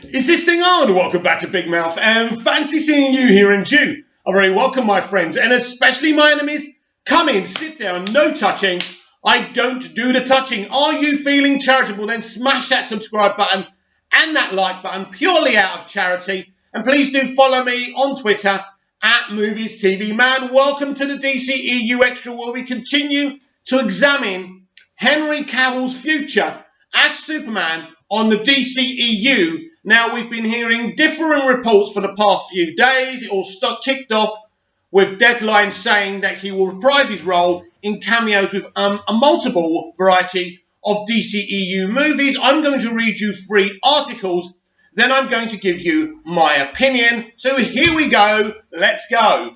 Is this thing on? Welcome back to Big Mouth, and fancy seeing you here in June. A very welcome, my friends, and especially my enemies. Come in, sit down, no touching. I don't do the touching. Are you feeling charitable? Then smash that subscribe button and that like button purely out of charity. And please do follow me on Twitter at Movies TV Man. Welcome to the dceu Extra, where we continue to examine Henry Cavill's future as Superman on the dceu. Now, we've been hearing differing reports for the past few days. It all kicked off with Deadline saying that he will reprise his role in cameos with a multiple variety of DCEU movies. I'm going to read you 3 articles, then I'm going to give you my opinion. So here we go. Let's go.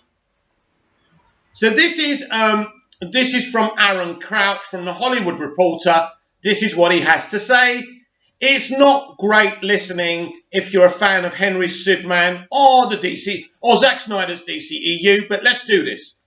So this is from Aaron Crouch from The Hollywood Reporter. This is what he has to say. It's not great listening if you're a fan of Henry's Superman or Zack Snyder's DCEU, but let's do this.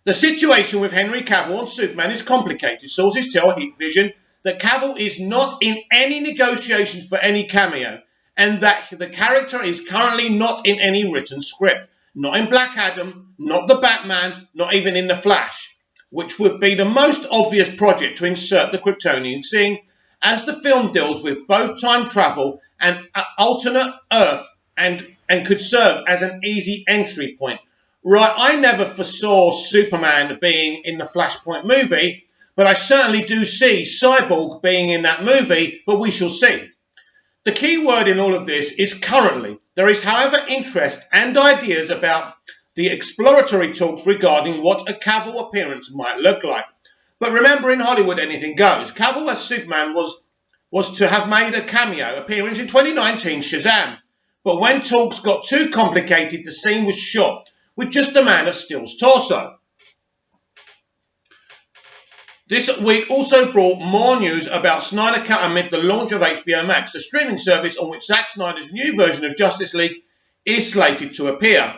The situation with Henry Cavill on Superman is complicated. Sources tell Heat Vision that Cavill is not in any negotiations for any cameo, and that the character is currently not in any written script. Not in Black Adam, not the Batman, not even in The Flash, which would be the most obvious project to insert the Kryptonian scene, as the film deals with both time travel and alternate Earth and could serve as an easy entry point. Right, I never foresaw Superman being in the Flashpoint movie, but I certainly do see Cyborg being in that movie, but we shall see. The key word in all of this is currently. There is, however, interest and ideas about the exploratory talks regarding what a Cavill appearance might look like. But remember, in Hollywood, anything goes. Cavill as Superman was to have made a cameo appearance in 2019 Shazam. But when talks got too complicated, the scene was shot with just a Man of Steel's torso. This week also brought more news about Snyder Cut amid the launch of HBO Max, the streaming service on which Zack Snyder's new version of Justice League is slated to appear.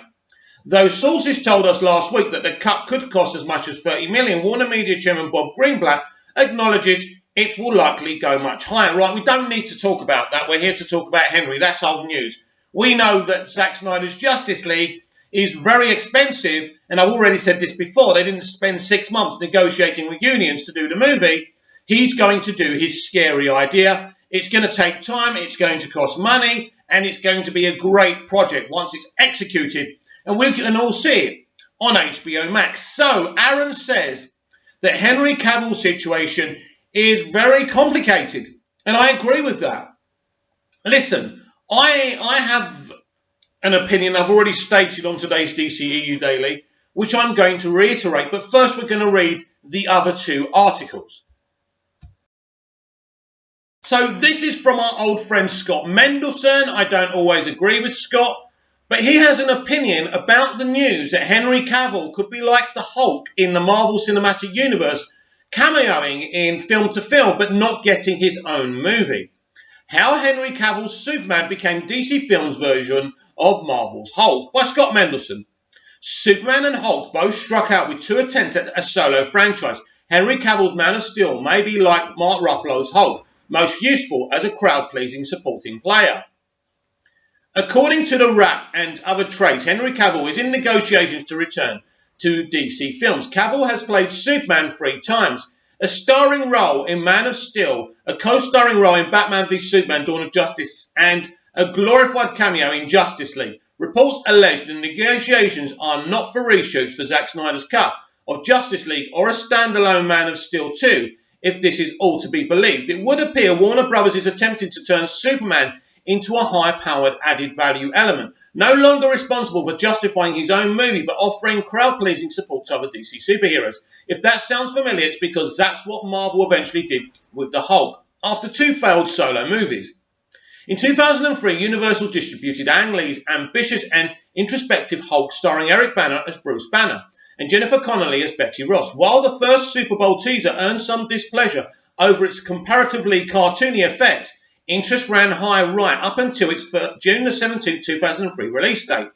Though sources told us last week that the cut could cost as much as $30 million, Warner Media Chairman Bob Greenblatt acknowledges it will likely go much higher. Right, we don't need to talk about that. We're here to talk about Henry. That's old news. We know that Zack Snyder's Justice League is very expensive, and I've already said this before. They didn't spend 6 months negotiating with unions to do the movie. He's going to do his scary idea. It's going to take time, it's going to cost money, and it's going to be a great project once it's executed. And we can all see it on HBO Max. So Aaron says that Henry Cavill's situation is very complicated. And I agree with that. Listen, I have an opinion I've already stated on today's DCEU Daily, which I'm going to reiterate. But first we're going to read the other 2 articles. So this is from our old friend Scott Mendelson. I don't always agree with Scott, but he has an opinion about the news that Henry Cavill could be like the Hulk in the Marvel Cinematic Universe, cameoing in film to film, but not getting his own movie. How Henry Cavill's Superman became DC Films' version of Marvel's Hulk, by Scott Mendelson. Superman and Hulk both struck out with 2 attempts at a solo franchise. Henry Cavill's Man of Steel may be like Mark Ruffalo's Hulk, most useful as a crowd-pleasing supporting player. According to The Wrap and other trades, Henry Cavill is in negotiations to return to DC Films. Cavill has played Superman 3 times, a starring role in Man of Steel, a co-starring role in Batman v Superman Dawn of Justice, and a glorified cameo in Justice League. Reports allege the negotiations are not for reshoots for Zack Snyder's cut of Justice League or a standalone Man of Steel 2. If this is all to be believed, it would appear Warner Brothers is attempting to turn Superman into a high-powered added value element, no longer responsible for justifying his own movie, but offering crowd-pleasing support to other DC superheroes. If that sounds familiar, it's because that's what Marvel eventually did with the Hulk, after 2 failed solo movies. In 2003, Universal distributed Ang Lee's ambitious and introspective Hulk, starring Eric Bana as Bruce Banner and Jennifer Connelly as Betty Ross. While the first Super Bowl teaser earned some displeasure over its comparatively cartoony effects, interest ran high right up until its June 17, 2003 release date.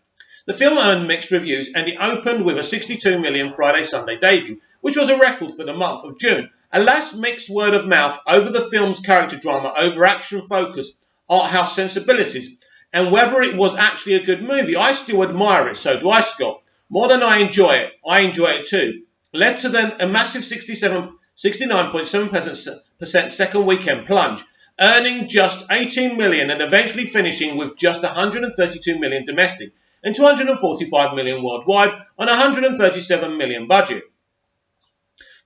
The film earned mixed reviews, and it opened with a $62 million Friday-Sunday debut, which was a record for the month of June. Alas, mixed word of mouth over the film's character drama over action focus art house sensibilities, and whether it was actually a good movie. I still admire it, so do I, Scott. More than I enjoy it too. Led to then a massive 69.7% second weekend plunge, earning just 18 million and eventually finishing with just 132 million domestic and 245 million worldwide on a 137 million budget.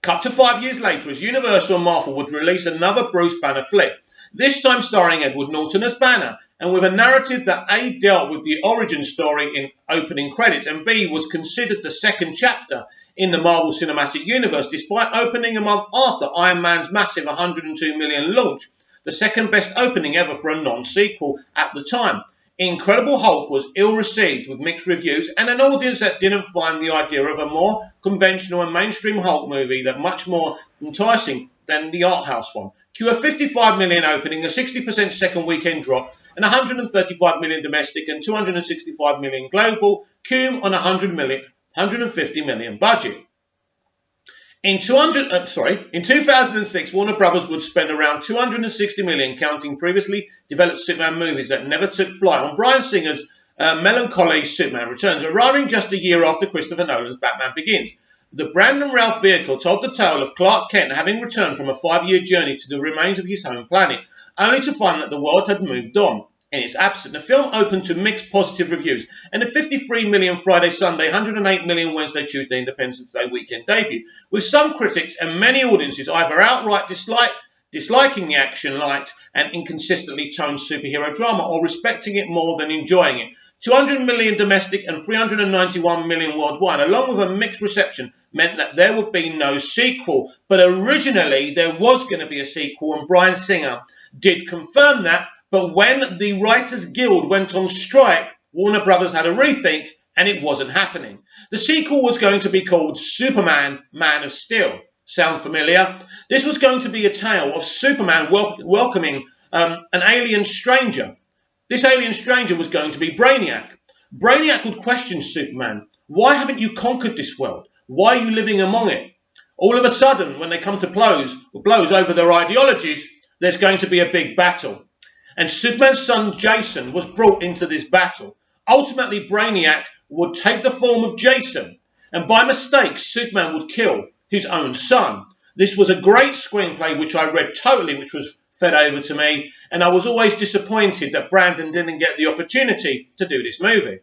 Cut to 5 years later as Universal and Marvel would release another Bruce Banner flick, this time starring Edward Norton as Banner, and with a narrative that A, dealt with the origin story in opening credits, and B, was considered the second chapter in the Marvel Cinematic Universe, despite opening a month after Iron Man's massive 102 million launch, the second best opening ever for a non-sequel at the time. Incredible Hulk was ill-received with mixed reviews and an audience that didn't find the idea of a more conventional and mainstream Hulk movie that much more enticing than the art house one. Cue a 55 million opening, a 60% second weekend drop, and 135 million domestic and 265 million global, cum on 150 million budget. In 2006, Warner Brothers would spend around 260 million counting previously developed Superman movies that never took flight on Bryan Singer's melancholy Superman Returns, arriving just a year after Christopher Nolan's Batman Begins. The Brandon Routh vehicle told the tale of Clark Kent having returned from a 5-year journey to the remains of his home planet, only to find that the world had moved on. In its absence, the film opened to mixed positive reviews and a 53 million Friday, Sunday, 108 million Wednesday, Tuesday, Independence Day weekend debut, with some critics and many audiences either outright disliking the action-light and inconsistently toned superhero drama or respecting it more than enjoying it. 200 million domestic and 391 million worldwide, along with a mixed reception, meant that there would be no sequel. But originally, there was going to be a sequel, and Bryan Singer did confirm that. But when the Writers Guild went on strike, Warner Brothers had a rethink, and it wasn't happening. The sequel was going to be called Superman, Man of Steel. Sound familiar? This was going to be a tale of Superman welcoming an alien stranger. This alien stranger was going to be Brainiac. Brainiac would question Superman. Why haven't you conquered this world? Why are you living among it? All of a sudden, when they come to blows over their ideologies, there's going to be a big battle. And Superman's son Jason was brought into this battle. Ultimately, Brainiac would take the form of Jason, and by mistake, Superman would kill his own son. This was a great screenplay, which I read totally, which was fed over to me, and I was always disappointed that Brandon didn't get the opportunity to do this movie.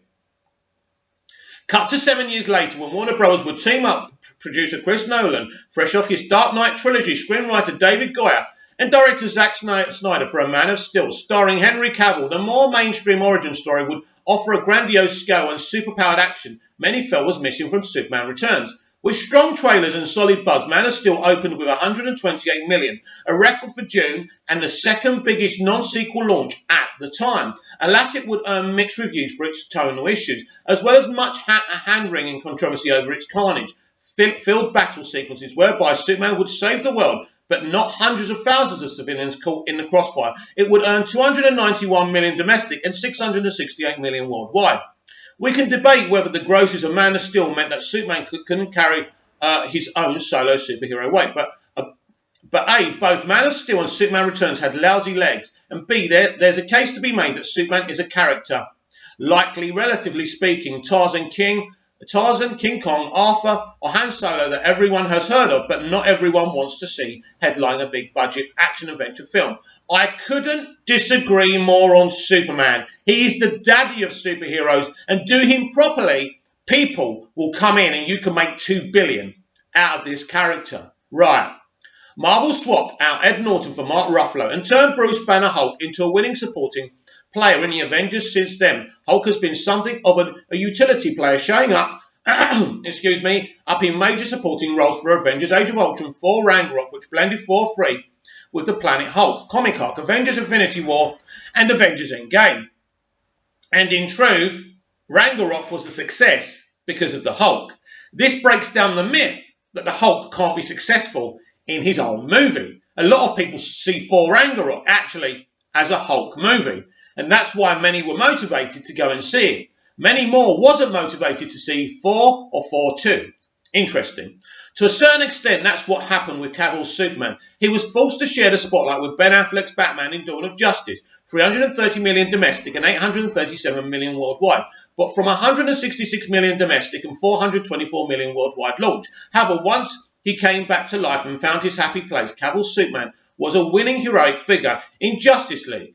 Cut to 7 years later, when Warner Bros. Would team up producer Chris Nolan, fresh off his Dark Knight trilogy, screenwriter David Goyer, and director Zack Snyder for A Man of Steel, starring Henry Cavill. The more mainstream origin story would offer a grandiose scale and superpowered action many felt was missing from Superman Returns. With strong trailers and solid buzz, Man of Steel opened with 128 million, a record for June and the second biggest non-sequel launch at the time. Alas, it would earn mixed reviews for its tonal issues, as well as much hand-wringing controversy over its carnage, filled battle sequences whereby Superman would save the world, but not hundreds of thousands of civilians caught in the crossfire. It would earn 291 million domestic and 668 million worldwide. We can debate whether the grosses of Man of Steel meant that Superman couldn't carry his own solo superhero weight, but A, both Man of Steel and Superman Returns had lousy legs, and B, there's a case to be made that Superman is a character. Likely, relatively speaking, Tarzan, King Kong, Arthur, or Han Solo that everyone has heard of, but not everyone wants to see headline a big-budget action-adventure film. I couldn't disagree more on Superman. He is the daddy of superheroes, and do him properly, people will come in and you can make $2 billion out of this character. Right. Marvel swapped out Ed Norton for Mark Ruffalo and turned Bruce Banner Hulk into a winning supporting player in the Avengers. Since then, Hulk has been something of a utility player, showing up up in major supporting roles for Avengers Age of Ultron, Thor Ragnarok, which blended 4-3 with the Planet Hulk, comic arc, Avengers Infinity War, and Avengers Endgame. And in truth, Ragnarok was a success because of the Hulk. This breaks down the myth that the Hulk can't be successful in his own movie. A lot of people see Thor Ragnarok actually as a Hulk movie, and that's why many were motivated to go and see it. Many more wasn't motivated to see Thor or Thor 2. Interesting. To a certain extent, that's what happened with Cavill's Superman. He was forced to share the spotlight with Ben Affleck's Batman in Dawn of Justice, 330 million domestic and 837 million worldwide, but from 166 million domestic and 424 million worldwide launch. However, once he came back to life and found his happy place, Cavill's Superman was a winning heroic figure in Justice League,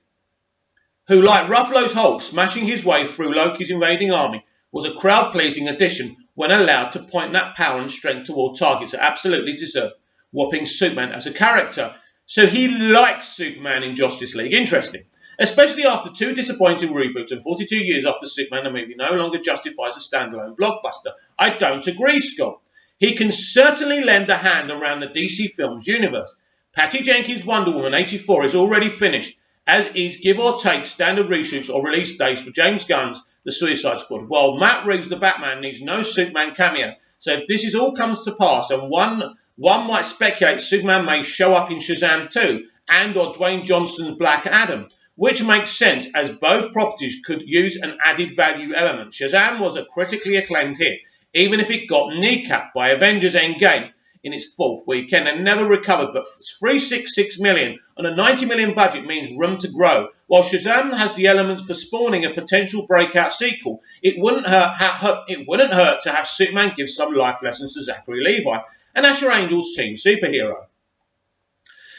who, like Ruffalo's Hulk, smashing his way through Loki's invading army, was a crowd-pleasing addition when allowed to point that power and strength toward targets that absolutely deserved whopping Superman as a character. So he likes Superman in Justice League. Interesting. Especially after 2 disappointing reboots and 42 years after Superman, the movie no longer justifies a standalone blockbuster. I don't agree, Scott. He can certainly lend a hand around the DC Films universe. Patty Jenkins' Wonder Woman 84 is already finished, as is give or take standard reshoots or release dates for James Gunn's The Suicide Squad, while Matt Reeves' The Batman needs no Superman cameo. So if this all comes to pass, and one might speculate Superman may show up in Shazam 2 and or Dwayne Johnson's Black Adam, which makes sense as both properties could use an added value element. Shazam was a critically acclaimed hit, even if it got kneecapped by Avengers Endgame in its 4th weekend and never recovered, but 366 million on a 90 million budget means room to grow. While Shazam has the elements for spawning a potential breakout sequel, it wouldn't hurt to have Superman give some life lessons to Zachary Levi, an Asher Angels team superhero.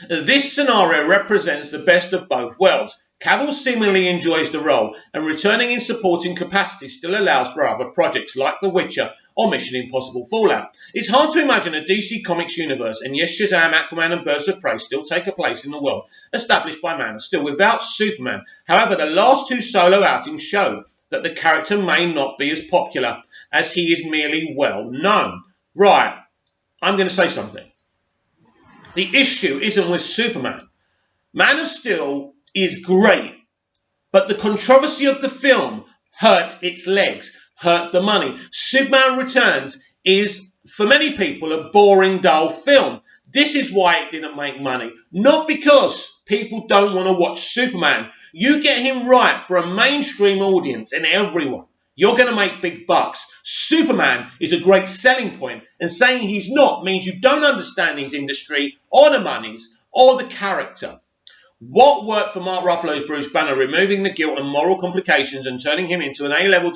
This scenario represents the best of both worlds. Cavill seemingly enjoys the role, and returning in supporting capacity still allows for other projects like The Witcher or Mission Impossible Fallout. It's hard to imagine a DC Comics universe, and yes, Shazam, Aquaman and Birds of Prey still take a place in the world established by Man of Steel without Superman. However, the last 2 solo outings show that the character may not be as popular as he is merely well known. Right, I'm going to say something. The issue isn't with Superman. Man of Steel is great, but the controversy of the film hurt its legs, hurt the money. Superman Returns is, for many people, a boring, dull film. This is why it didn't make money. Not because people don't want to watch Superman. You get him right for a mainstream audience and everyone, you're going to make big bucks. Superman is a great selling point, and saying he's not means you don't understand his industry or the monies or the character. What worked for Mark Ruffalo's Bruce Banner, removing the guilt and moral complications and turning him into an A-level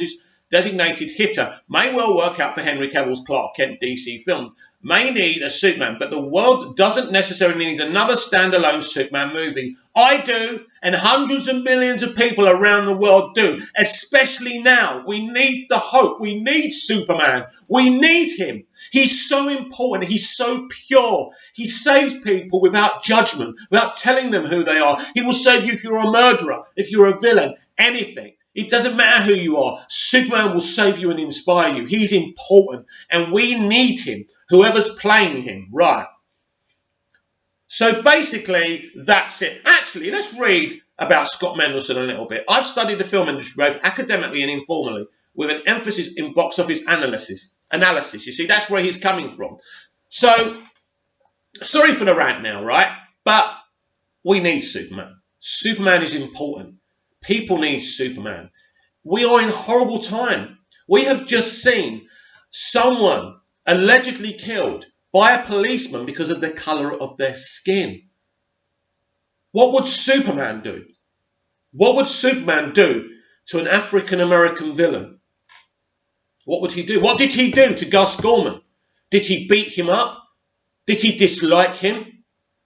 designated hitter, may well work out for Henry Cavill's Clark Kent DC Films. May need a Superman, but the world doesn't necessarily need another standalone Superman movie. I do, and hundreds of millions of people around the world do, especially now. We need the hope. We need Superman. We need him. He's so important. He's so pure. He saves people without judgment, without telling them who they are. He will save you if you're a murderer, if you're a villain, anything. It doesn't matter who you are. Superman will save you and inspire you. He's important, and we need him, whoever's playing him, right? So basically, that's it. Actually, let's read about Scott Mendelson a little bit. I've studied the film industry both academically and informally, with an emphasis in box office analysis. You see, that's where he's coming from. So, sorry for the rant now, right? But we need Superman. Superman is important. People need Superman. We are in horrible time. We have just seen someone allegedly killed by a policeman because of the colour of their skin. What would Superman do? What would Superman do to an African-American villain? What would he do? What did he do to Gus Gorman? Did he beat him up? Did he dislike him?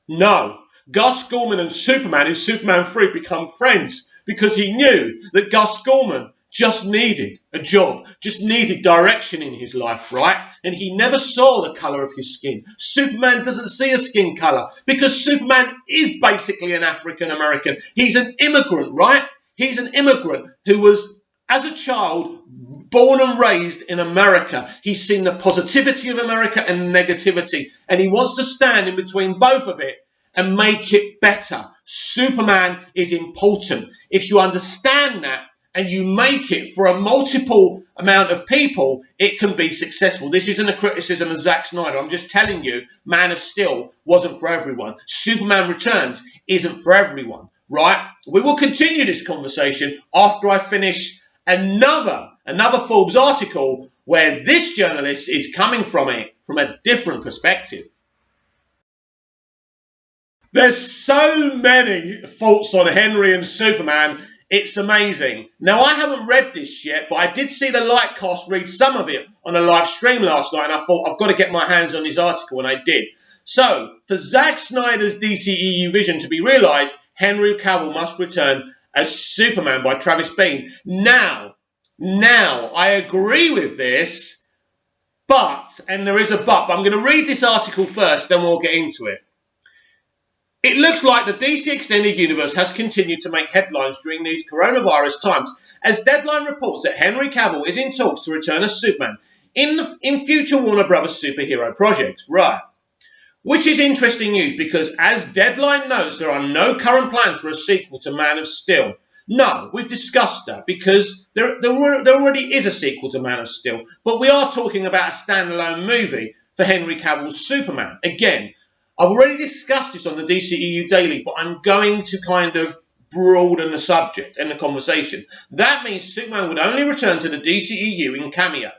No. Gus Gorman and Superman in Superman 3 become friends because he knew that Gus Gorman just needed a job, just needed direction in his life, right? And he never saw the colour of his skin. Superman doesn't see a skin colour because Superman is basically an African American. He's an immigrant, right? He's an immigrant who was, as a child, born and raised in America. He's seen the positivity of America and negativity, and he wants to stand in between both of it and make it better. Superman is important. If you understand that and you make it for a multiple amount of people, it can be successful. This isn't a criticism of Zack Snyder. I'm just telling you, Man of Steel wasn't for everyone. Superman Returns isn't for everyone, right? We will continue this conversation after I finish another Another Forbes article where this journalist is coming from it from a different perspective. There's so many faults on Henry and Superman, it's amazing. Now, I haven't read this yet, but I did see the Lightcast read some of it on a live stream last night, and I thought, I've got to get my hands on this article, and I did. So, for Zack Snyder's DCEU vision to be realised, Henry Cavill must return as Superman by Travis Bean. Now, I agree with this, but, and there is a but I'm going to read this article first, then we'll get into it. It looks like the DC Extended Universe has continued to make headlines during these coronavirus times, as Deadline reports that Henry Cavill is in talks to return as Superman in future Warner Brothers superhero projects. Right. Which is interesting news because, as Deadline notes, there are no current plans for a sequel to Man of Steel. No, we've discussed that because there already is a sequel to Man of Steel, but we are talking about a standalone movie for Henry Cavill's Superman. Again, I've already discussed this on the DCEU Daily, but I'm going to kind of broaden the subject and the conversation. That means Superman would only return to the DCEU in cameo,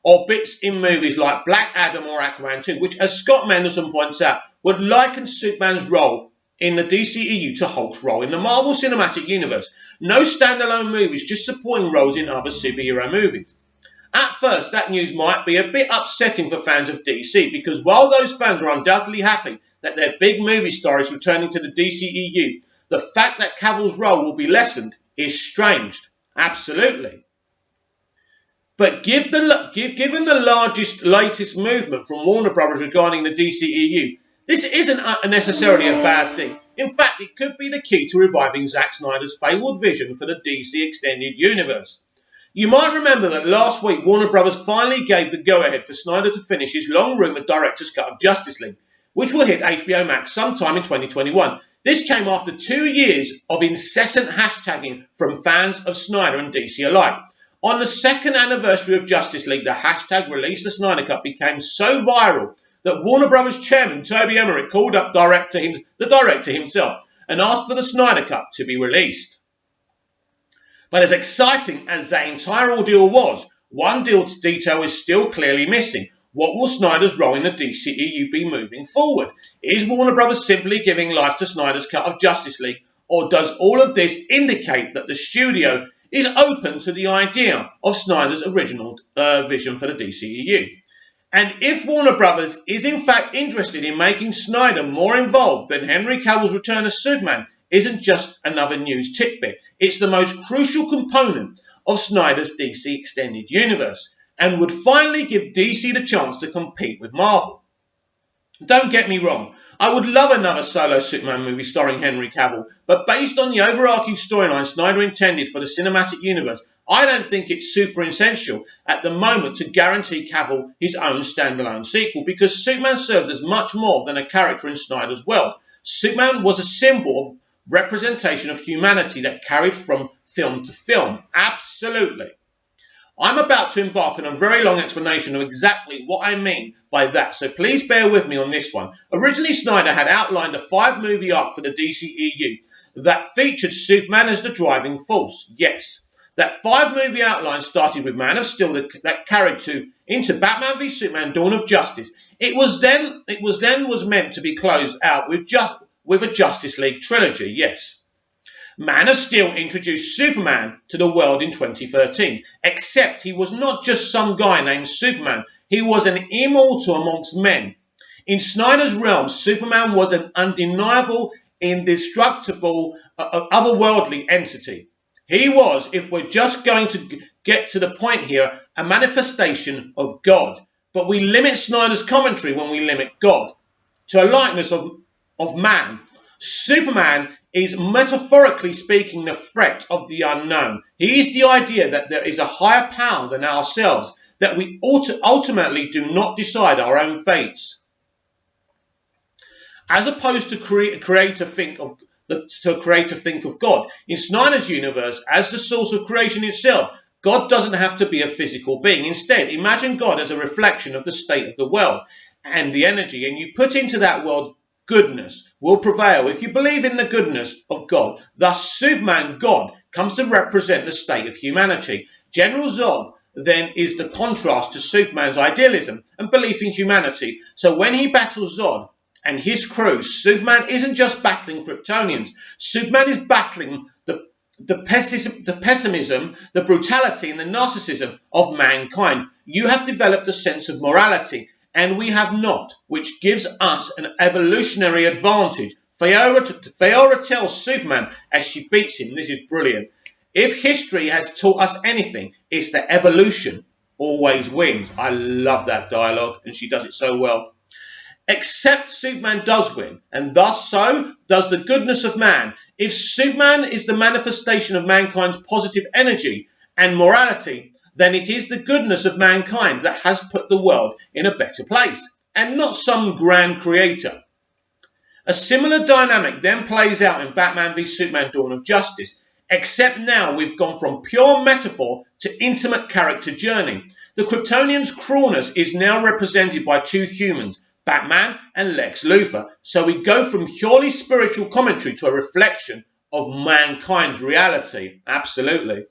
or bits in movies like Black Adam or Aquaman 2, which, as Scott Mendelson points out, would liken Superman's role in the DCEU to Hulk's role in the Marvel Cinematic Universe. No standalone movies, just supporting roles in other superhero movies. At first, that news might be a bit upsetting for fans of DC, because while those fans are undoubtedly happy that their big movie star is returning to the DCEU, the fact that Cavill's role will be lessened is strange. Absolutely. But given the latest movement from Warner Brothers regarding the DCEU, this isn't necessarily a bad thing. In fact, it could be the key to reviving Zack Snyder's fabled vision for the DC Extended Universe. You might remember that last week Warner Brothers finally gave the go-ahead for Snyder to finish his long-rumoured director's cut of Justice League, which will hit HBO Max sometime in 2021. This came after 2 years of incessant hashtagging from fans of Snyder and DC alike. On the second anniversary of Justice League, the hashtag Release the Snyder Cut became so viral that Warner Brothers chairman Toby Emmerich called up the director himself and asked for the Snyder Cut to be released. But as exciting as that entire ordeal was, one detail is still clearly missing. What will Snyder's role in the DCEU be moving forward? Is Warner Brothers simply giving life to Snyder's cut of Justice League, or does all of this indicate that the studio is open to the idea of Snyder's original vision for the DCEU? And if Warner Brothers is in fact interested in making Snyder more involved, then Henry Cavill's return as Superman isn't just another news tidbit. It's the most crucial component of Snyder's DC Extended Universe, and would finally give DC the chance to compete with Marvel. Don't get me wrong, I would love another solo Superman movie starring Henry Cavill, but based on the overarching storyline Snyder intended for the cinematic universe, I don't think it's super essential at the moment to guarantee Cavill his own standalone sequel, because Superman served as much more than a character in Snyder's world. Superman was a symbol of representation of humanity that carried from film to film. Absolutely. I'm about to embark on a very long explanation of exactly what I mean by that, so please bear with me on this one. Originally, Snyder had outlined a 5-movie arc for the DCEU that featured Superman as the driving force. Yes, that 5-movie outline started with Man of Steel that carried into Batman v Superman: Dawn of Justice. It was meant to be closed out with a Justice League trilogy. Yes. Man of Steel introduced Superman to the world in 2013, except he was not just some guy named Superman. He was an immortal amongst men. In Snyder's realm, Superman was an undeniable, indestructible, otherworldly entity. He was, if we're just going to get to the point here, a manifestation of God. But we limit Snyder's commentary when we limit God to a likeness of man. Superman is, metaphorically speaking, the threat of the unknown. He is the idea that there is a higher power than ourselves, that we ultimately do not decide our own fates. As opposed to creator think of God. In Snyder's universe, as the source of creation itself, God doesn't have to be a physical being. Instead, imagine God as a reflection of the state of the world and the energy, and you put into that world goodness will prevail if you believe in the goodness of God. Thus, Superman, God, comes to represent the state of humanity. General Zod then is the contrast to Superman's idealism and belief in humanity. So when he battles Zod and his crew, Superman isn't just battling Kryptonians. Superman is battling the pessimism, the brutality, and the narcissism of mankind. You have developed a sense of morality, and we have not, which gives us an evolutionary advantage. Faora tells Superman as she beats him, this is brilliant, if history has taught us anything, it's that evolution always wins. I love that dialogue, and she does it so well. Except Superman does win, and thus so does the goodness of man. If Superman is the manifestation of mankind's positive energy and morality, then it is the goodness of mankind that has put the world in a better place, and not some grand creator. A similar dynamic then plays out in Batman v Superman Dawn of Justice, except now we've gone from pure metaphor to intimate character journey. The Kryptonians' cruelness is now represented by two humans, Batman and Lex Luthor. So we go from purely spiritual commentary to a reflection of mankind's reality. Absolutely.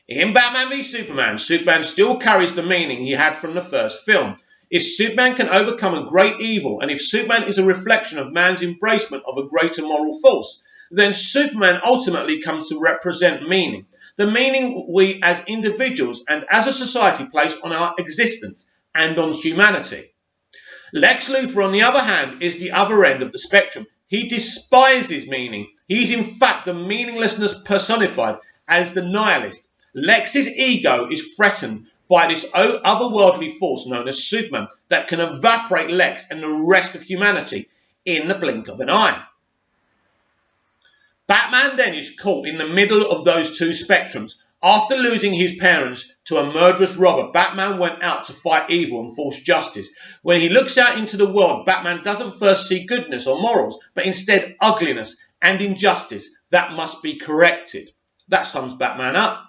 In Batman v Superman, Superman still carries the meaning he had from the first film. If Superman can overcome a great evil, and if Superman is a reflection of man's embracement of a greater moral force, then Superman ultimately comes to represent meaning. The meaning we as individuals and as a society place on our existence and on humanity. Lex Luthor, on the other hand, is the other end of the spectrum. He despises meaning. He's in fact the meaninglessness personified as the nihilist. Lex's ego is threatened by this otherworldly force known as Superman that can evaporate Lex and the rest of humanity in the blink of an eye. Batman then is caught in the middle of those two spectrums. After losing his parents to a murderous robber, Batman went out to fight evil and force justice. When he looks out into the world, Batman doesn't first see goodness or morals, but instead ugliness and injustice that must be corrected. That sums Batman up.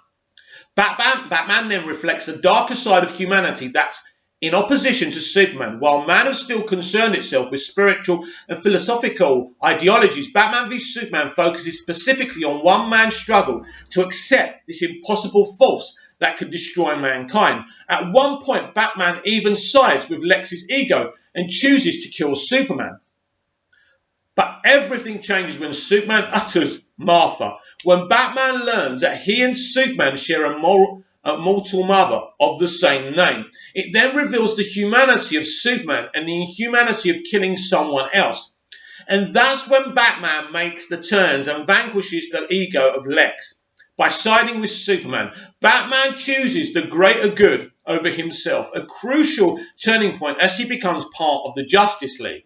Batman then reflects a darker side of humanity that's in opposition to Superman. While man has still concerned itself with spiritual and philosophical ideologies, Batman v Superman focuses specifically on one man's struggle to accept this impossible force that could destroy mankind. At one point, Batman even sides with Lex's ego and chooses to kill Superman. But everything changes when Superman utters Martha. When Batman learns that he and Superman share a mortal mother of the same name, it then reveals the humanity of Superman and the inhumanity of killing someone else. And that's when Batman makes the turns and vanquishes the ego of Lex. By siding with Superman, Batman chooses the greater good over himself, a crucial turning point as he becomes part of the Justice League.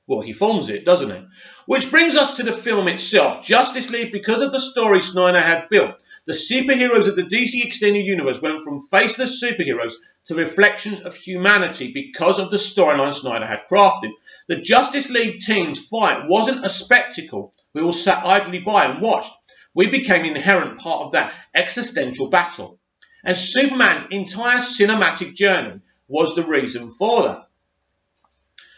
Well, he forms it, doesn't he? Which brings us to the film itself. Justice League, because of the story Snyder had built, the superheroes of the DC Extended Universe went from faceless superheroes to reflections of humanity because of the storyline Snyder had crafted. The Justice League team's fight wasn't a spectacle we all sat idly by and watched. We became an inherent part of that existential battle. And Superman's entire cinematic journey was the reason for that.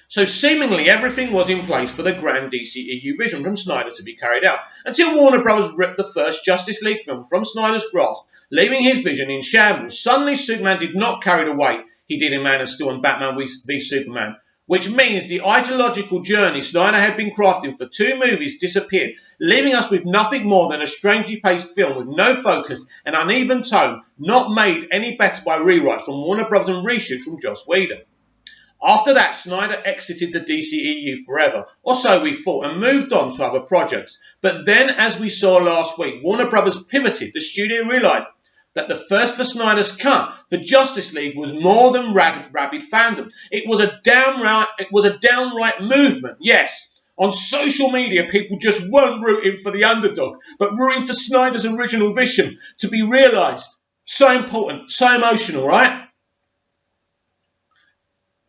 So seemingly everything was in place for the grand DCEU vision from Snyder to be carried out, until Warner Bros. Ripped the first Justice League film from Snyder's grasp, leaving his vision in shambles. Suddenly Superman did not carry the weight he did in Man of Steel and Batman v Superman, which means the ideological journey Snyder had been crafting for two movies disappeared, leaving us with nothing more than a strangely paced film with no focus and uneven tone, not made any better by rewrites from Warner Bros. And reshoots from Joss Whedon. After that, Snyder exited the DCEU forever, or so we thought, and moved on to other projects. But then, as we saw last week, Warner Bros. Pivoted. The studio realised that the first for Snyder's cut for Justice League was more than rabid fandom. It was a downright movement, yes. On social media, people just weren't rooting for the underdog, but rooting for Snyder's original vision to be realised. So important, so emotional, right?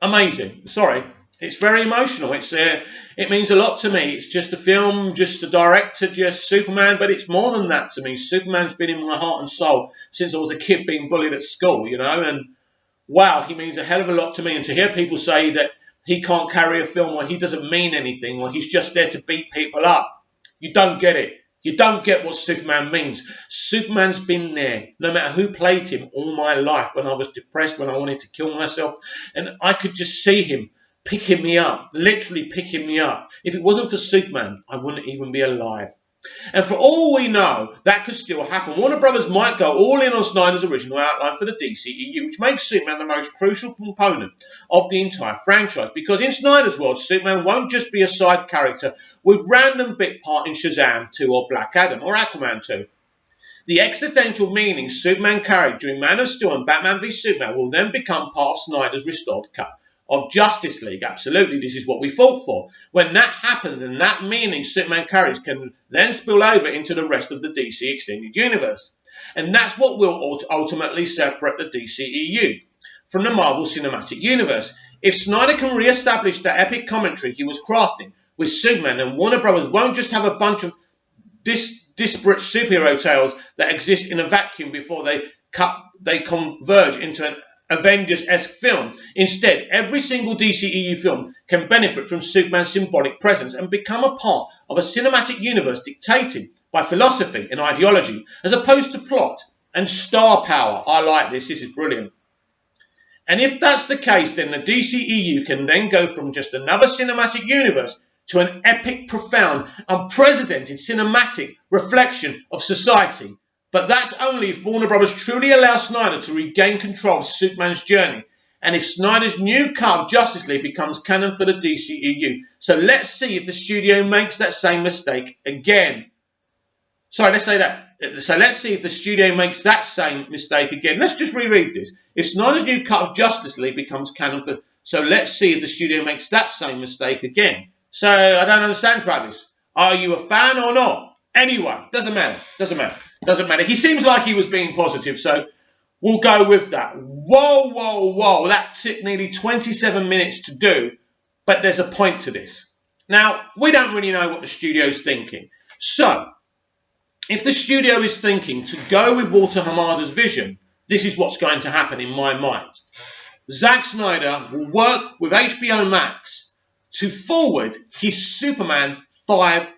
Amazing. Sorry, it's very emotional. It means a lot to me. It's just a film, just a director, just Superman, but it's more than that to me. Superman's been in my heart and soul since I was a kid being bullied at school, you know, and wow, he means a hell of a lot to me. And to hear people say that he can't carry a film or he doesn't mean anything or he's just there to beat people up, you don't get it. You don't get what Superman means. Superman's been there, no matter who played him, all my life, when I was depressed, when I wanted to kill myself. And I could just see him picking me up, literally picking me up. If it wasn't for Superman, I wouldn't even be alive. And for all we know, that could still happen. Warner Brothers might go all in on Snyder's original outline for the DCEU, which makes Superman the most crucial component of the entire franchise. Because in Snyder's world, Superman won't just be a side character with random bit part in Shazam 2 or Black Adam or Aquaman 2. The existential meaning Superman carried during Man of Steel and Batman v Superman will then become part of Snyder's restored cut of Justice League. Absolutely, this is what we fought for. When that happens and that meaning Superman carries can then spill over into the rest of the DC Extended Universe. And that's what will ultimately separate the DCEU from the Marvel Cinematic Universe. If Snyder can re-establish the epic commentary he was crafting with Superman, then Warner Brothers won't just have a bunch of disparate superhero tales that exist in a vacuum before they converge into an Avengers-esque film. Instead, every single DCEU film can benefit from Superman's symbolic presence and become a part of a cinematic universe dictated by philosophy and ideology, as opposed to plot and star power. I like this. This is brilliant. And if that's the case, then the DCEU can then go from just another cinematic universe to an epic, profound, unprecedented cinematic reflection of society. But that's only if Warner Brothers truly allows Snyder to regain control of Superman's journey, and if Snyder's new cut of Justice League becomes canon for the DCEU. So let's see if the studio makes that same mistake again. So let's see if the studio makes that same mistake again. Let's just reread this. If Snyder's new cut of Justice League becomes canon for... So let's see if the studio makes that same mistake again. So I don't understand, Travis. Are you a fan or not? Anyway, doesn't matter. He seems like he was being positive, so we'll go with that. Whoa. That took nearly 27 minutes to do, but there's a point to this. Now, we don't really know what the studio's thinking. So, if the studio is thinking to go with Walter Hamada's vision, this is what's going to happen in my mind. Zack Snyder will work with HBO Max to forward his Superman 5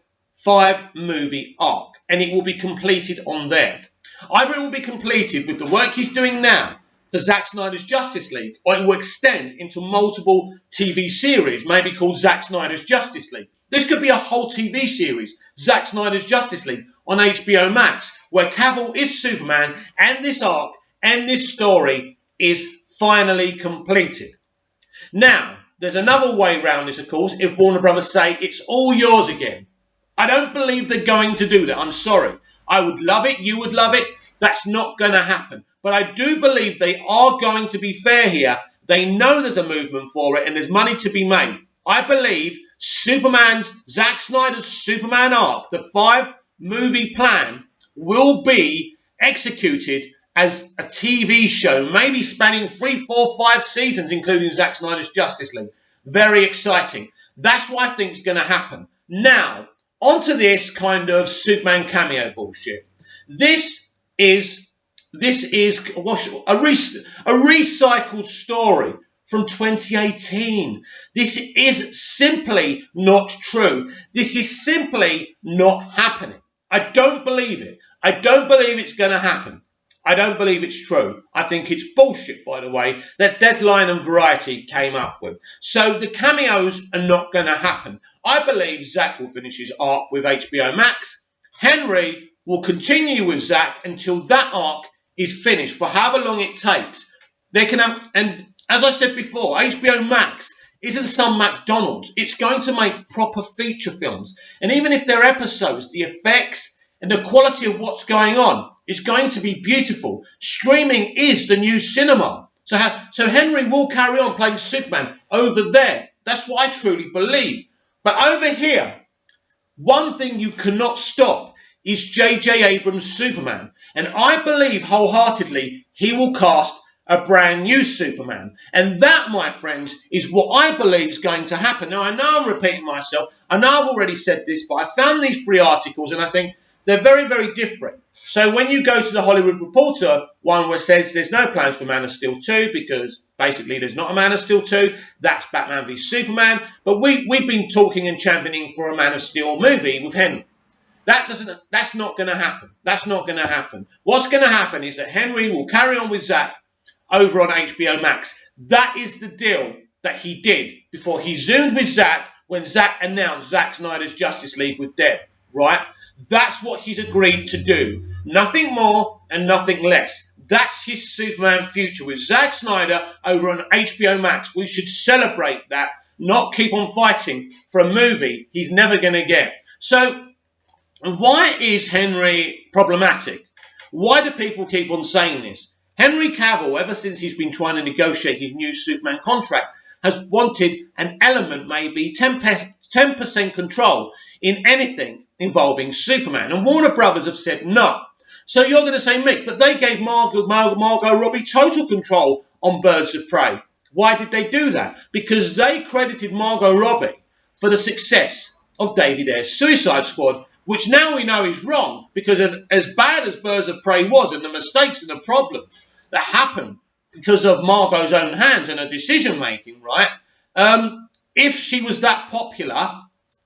movie arc, and it will be completed on there. Either it will be completed with the work he's doing now for Zack Snyder's Justice League, or it will extend into multiple TV series, maybe called Zack Snyder's Justice League. This could be a whole TV series, Zack Snyder's Justice League, on HBO Max, where Cavill is Superman, and this arc and this story is finally completed. Now, there's another way around this, of course, if Warner Brothers say it's all yours again. I don't believe they're going to do that. I'm sorry. I would love it. You would love it. That's not going to happen. But I do believe they are going to be fair here. They know there's a movement for it and there's money to be made. I believe Zack Snyder's Superman arc, the 5-movie plan, will be executed as a TV show, maybe spanning 3, 4, 5 seasons, including Zack Snyder's Justice League. Very exciting. That's what I think is going to happen. Now, onto this kind of Superman cameo bullshit. This is a recycled story from 2018. This is simply not true. This is simply not happening. I don't believe it. I don't believe it's going to happen. I don't believe it's true. I think it's bullshit, by the way, that Deadline and Variety came up with. So the cameos are not going to happen. I believe Zack will finish his arc with HBO Max. Henry will continue with Zack until that arc is finished, for however long it takes. And as I said before, HBO Max isn't some McDonald's. It's going to make proper feature films. And even if they're episodes, the effects and the quality of what's going on is going to be beautiful. Streaming is the new cinema. So Henry will carry on playing Superman over there. That's what I truly believe. But over here, one thing you cannot stop is J.J. Abrams' Superman. And I believe wholeheartedly he will cast a brand new Superman. And that, my friends, is what I believe is going to happen. Now, I know I'm repeating myself. I know I've already said this, but I found these 3 articles and I think they're very, very different. So when you go to the Hollywood Reporter, one where it says there's no plans for Man of Steel 2 because basically there's not a Man of Steel 2. That's Batman v Superman. But we've been talking and championing for a Man of Steel movie with Henry. That's not going to happen. That's not going to happen. What's going to happen is that Henry will carry on with Zack over on HBO Max. That is the deal that he did before he zoomed with Zack when Zack announced Zack Snyder's Justice League with Deb, right? That's what he's agreed to do. Nothing more and nothing less. That's his Superman future with Zack Snyder over on HBO Max. We should celebrate that, not keep on fighting for a movie he's never going to get. So why is Henry problematic? Why do people keep on saying this? Henry Cavill, ever since he's been trying to negotiate his new Superman contract, has wanted an element, maybe 10% control in anything involving Superman. And Warner Brothers have said no. So you're going to say, Mick, but they gave Margot Robbie total control on Birds of Prey. Why did they do that? Because they credited Margot Robbie for the success of David Ayer's Suicide Squad, which now we know is wrong, because as bad as Birds of Prey was, and the mistakes and the problems that happened because of Margot's own hands and her decision-making, right? If she was that popular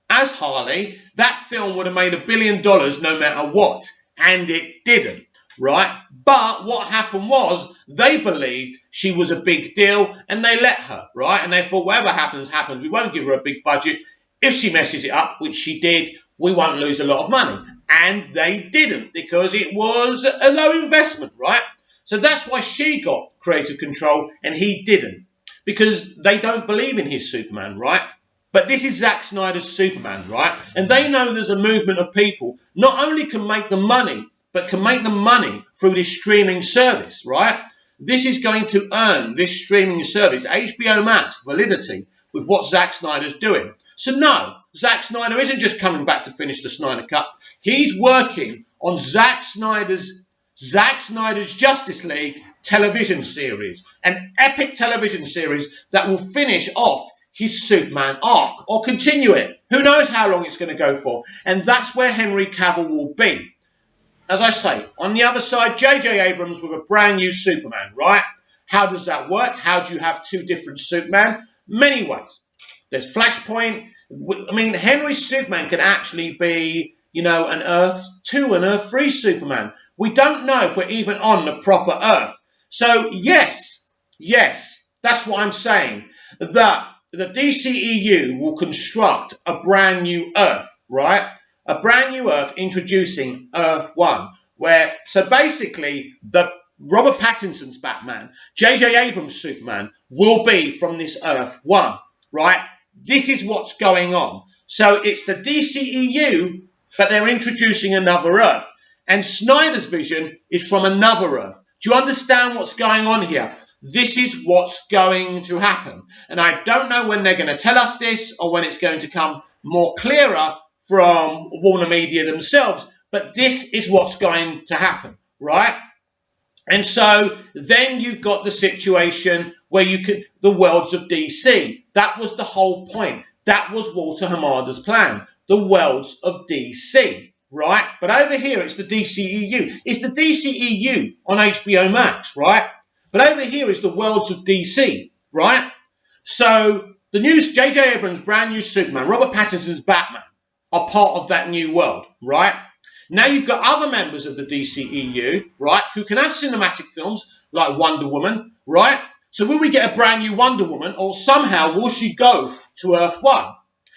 as Harley, that film would have made $1 billion no matter what, and it didn't, right? But what happened was they believed she was a big deal, and they let her, right? And they thought, whatever happens, happens. We won't give her a big budget. If she messes it up, which she did, we won't lose a lot of money. And they didn't, because it was a low investment, right? So that's why she got creative control and he didn't, because they don't believe in his Superman, right? But this is Zack Snyder's Superman, right? And they know there's a movement of people not only can make the money, but can make the money through this streaming service, right? This is going to earn this streaming service, HBO Max, validity with what Zack Snyder's doing. So no, Zack Snyder isn't just coming back to finish the Snyder Cut. He's working on Zack Snyder's Justice League television series, an epic television series that will finish off his Superman arc or continue it. Who knows how long it's going to go for? And that's where Henry Cavill will be. As I say, on the other side, J.J. Abrams with a brand new Superman, right? How does that work? How do you have two different Superman? Many ways. There's Flashpoint. I mean, Henry's Superman could actually be, an Earth 2 and Earth 3 Superman. We don't know if we're even on the proper Earth. So, yes, that's what I'm saying. That the DCEU will construct a brand new Earth, right? A brand new Earth introducing Earth 1. So basically, the Robert Pattinson's Batman, J.J. Abrams' Superman, will be from this Earth 1, right? This is what's going on. So it's the DCEU, but they're introducing another Earth. And Snyder's vision is from another Earth. Do you understand what's going on here? This is what's going to happen. And I don't know when they're going to tell us this or when it's going to come more clearer from Warner Media themselves. But this is what's going to happen, right? And so then you've got the situation where the worlds of DC. That was the whole point. That was Walter Hamada's plan. The worlds of DC, right? But over here, it's the DCEU. It's the DCEU on HBO Max, right? But over here is the worlds of DC, right? So the new J.J. Abrams' brand new Superman, Robert Pattinson's Batman, are part of that new world, right? Now you've got other members of the DCEU, right, who can have cinematic films like Wonder Woman, right? So will we get a brand new Wonder Woman, or somehow will she go to Earth 1?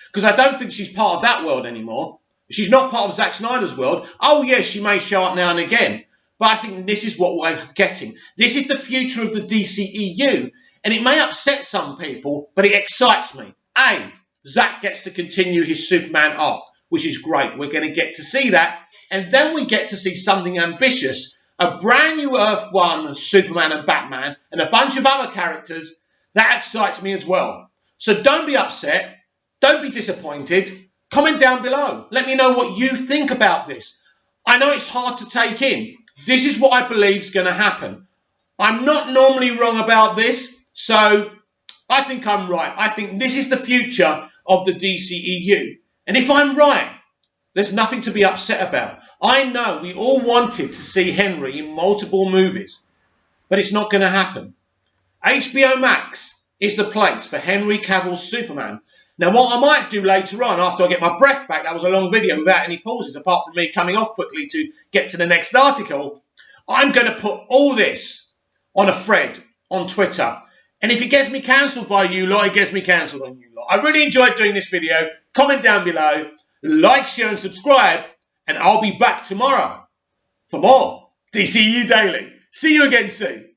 Because I don't think she's part of that world anymore. She's not part of Zack Snyder's world. Oh, yes, she may show up now and again. But I think this is what we're getting. This is the future of the DCEU. And it may upset some people, but it excites me. A, Zack gets to continue his Superman arc, which is great. We're going to get to see that. And then we get to see something ambitious, a brand new Earth 1 Superman and Batman, and a bunch of other characters. That excites me as well. So don't be upset. Don't be disappointed. Comment down below. Let me know what you think about this. I know it's hard to take in. This is what I believe is going to happen. I'm not normally wrong about this, so I think I'm right. I think this is the future of the DCEU. And if I'm right, there's nothing to be upset about. I know we all wanted to see Henry in multiple movies, but it's not going to happen. HBO Max is the place for Henry Cavill's Superman. Now, what I might do later on, after I get my breath back, that was a long video without any pauses, apart from me coming off quickly to get to the next article, I'm going to put all this on a thread on Twitter. And if it gets me cancelled by you lot, it gets me cancelled on you lot. I really enjoyed doing this video. Comment down below, like, share and subscribe, and I'll be back tomorrow for more DCU Daily. See you again soon.